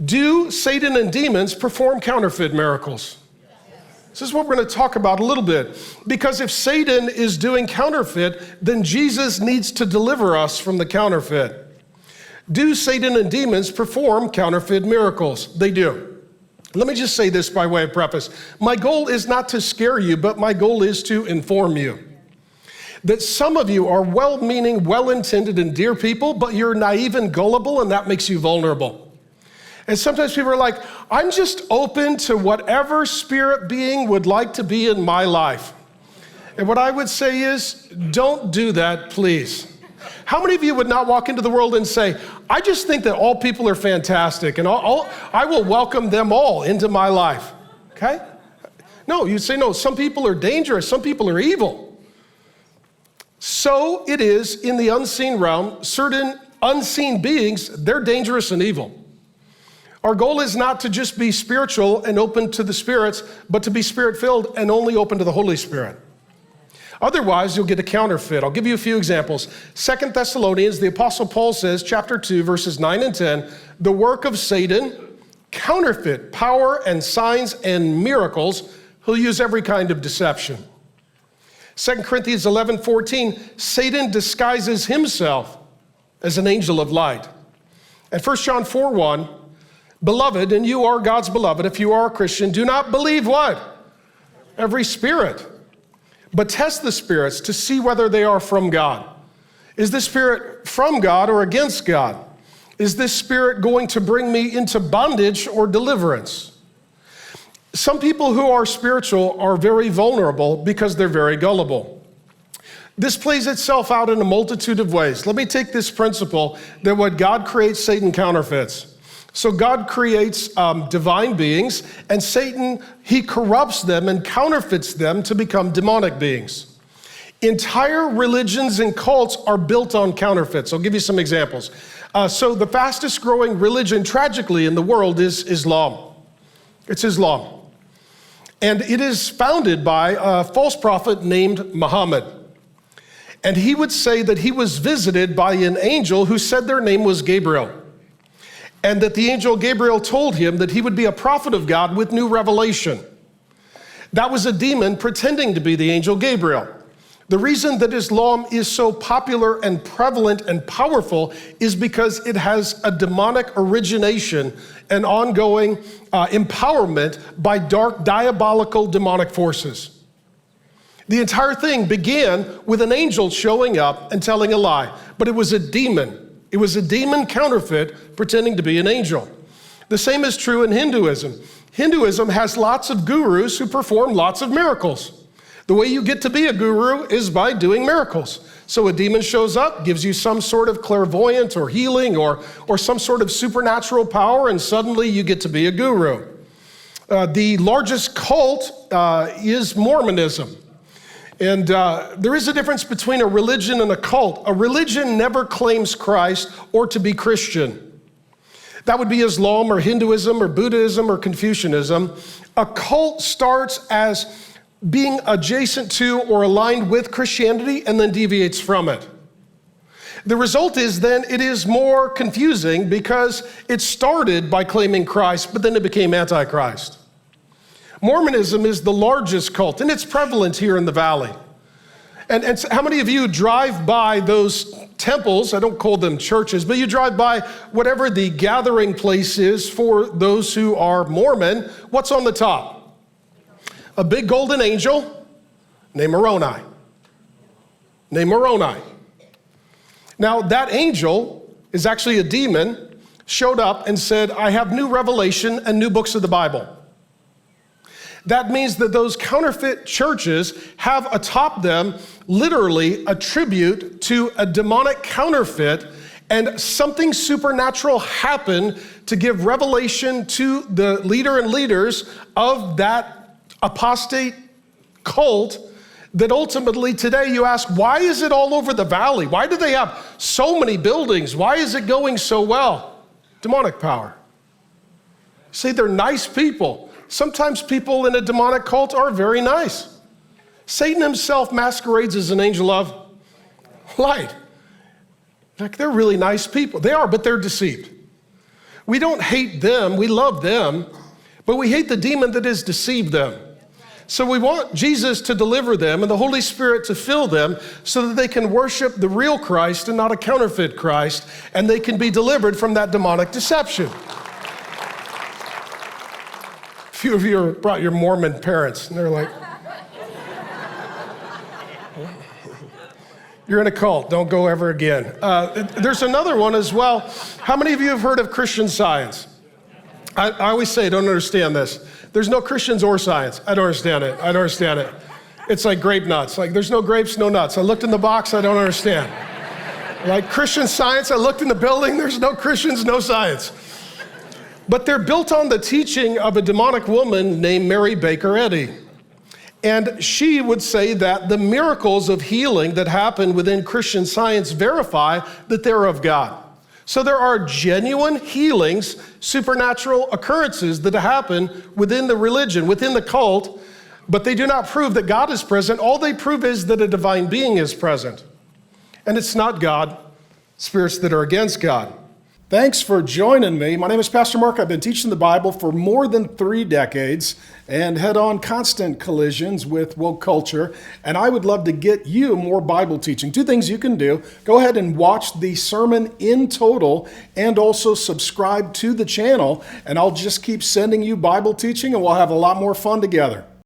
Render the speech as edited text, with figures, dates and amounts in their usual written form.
Do Satan and demons perform counterfeit miracles? This is what we're going to talk about a little bit. Because if Satan is doing counterfeit, then Jesus needs to deliver us from the counterfeit. Do Satan and demons perform counterfeit miracles? They do. Let me just say this by way of preface. My goal is not to scare you, but my goal is to inform you. That some of you are well-meaning, well-intended, and dear people, but you're naive and gullible, and that makes you vulnerable. And sometimes people are like, I'm just open to whatever spirit being would like to be in my life. And what I would say is, don't do that, please. How many of you would not walk into the world and say, I just think that all people are fantastic, and I will welcome them all into my life, okay? No, you'd say, no, some people are dangerous, some people are evil. So it is in the unseen realm, certain unseen beings, they're dangerous and evil. Our goal is not to just be spiritual and open to the spirits, but to be spirit-filled and only open to the Holy Spirit. Otherwise, you'll get a counterfeit. I'll give you a few examples. 2 Thessalonians, the Apostle Paul says, chapter 2, verses 9 and 10, the work of Satan, counterfeit power and signs and miracles. He'll use every kind of deception. 2 Corinthians 11:14, Satan disguises himself as an angel of light. And 1 John 4:1, beloved, and you are God's beloved, if you are a Christian, do not believe what? Every spirit, but test the spirits to see whether they are from God. Is this spirit from God or against God? Is this spirit going to bring me into bondage or deliverance? Some people who are spiritual are very vulnerable because they're very gullible. This plays itself out in a multitude of ways. Let me take this principle that what God creates, Satan counterfeits. So God creates divine beings, and Satan, he corrupts them and counterfeits them to become demonic beings. Entire religions and cults are built on counterfeits. I'll give you some examples. So the fastest growing religion, tragically, in the world is Islam. It's Islam. And it is founded by a false prophet named Muhammad. And he would say that he was visited by an angel who said their name was Gabriel. And that the angel Gabriel told him that he would be a prophet of God with new revelation. That was a demon pretending to be the angel Gabriel. The reason that Islam is so popular and prevalent and powerful is because it has a demonic origination and ongoing empowerment by dark, diabolical, demonic forces. The entire thing began with an angel showing up and telling a lie, but it was a demon. It was a demon counterfeit pretending to be an angel. The same is true in Hinduism. Hinduism has lots of gurus who perform lots of miracles. The way you get to be a guru is by doing miracles. So a demon shows up, gives you some sort of clairvoyant or healing or some sort of supernatural power, and suddenly you get to be a guru. The largest cult is Mormonism. And there is a difference between a religion and a cult. A religion never claims Christ or to be Christian. That would be Islam or Hinduism or Buddhism or Confucianism. A cult starts as being adjacent to or aligned with Christianity and then deviates from it. The result is then it is more confusing because it started by claiming Christ, but then it became Antichrist. Mormonism is the largest cult, and it's prevalent here in the valley. And how many of you drive by those temples? I don't call them churches, but you drive by whatever the gathering place is for those who are Mormon. What's on the top? A big golden angel named Moroni. Named Moroni. Now, that angel is actually a demon, showed up and said, I have new revelation and new books of the Bible. That means that those counterfeit churches have atop them literally a tribute to a demonic counterfeit, and something supernatural happened to give revelation to the leader and leaders of that apostate cult that ultimately today you ask, why is it all over the valley? Why do they have so many buildings? Why is it going so well? Demonic power. See, they're nice people. Sometimes people in a demonic cult are very nice. Satan himself masquerades as an angel of light. Like, they're really nice people. They are, but they're deceived. We don't hate them, we love them, but we hate the demon that has deceived them. So we want Jesus to deliver them and the Holy Spirit to fill them so that they can worship the real Christ and not a counterfeit Christ, and they can be delivered from that demonic deception. A few of you brought your Mormon parents, and they're like, you're in a cult, don't go ever again. There's another one as well. How many of you have heard of Christian Science? I always say, I don't understand this. There's no Christians or science. I don't understand it. I don't understand it. It's like grape nuts. Like there's no grapes, no nuts. I looked in the box, I don't understand. Like Christian Science, I looked in the building, there's no Christians, no science. But they're built on the teaching of a demonic woman named Mary Baker Eddy. And she would say that the miracles of healing that happen within Christian Science verify that they're of God. So there are genuine healings, supernatural occurrences that happen within the religion, within the cult, but they do not prove that God is present. All they prove is that a divine being is present. And it's not God, spirits that are against God. Thanks for joining me. My name is Pastor Mark. I've been teaching the Bible for more than 3 decades and head on constant collisions with woke culture. And I would love to get you more Bible teaching. 2 things you can do. Go ahead and watch the sermon in total and also subscribe to the channel. And I'll just keep sending you Bible teaching and we'll have a lot more fun together.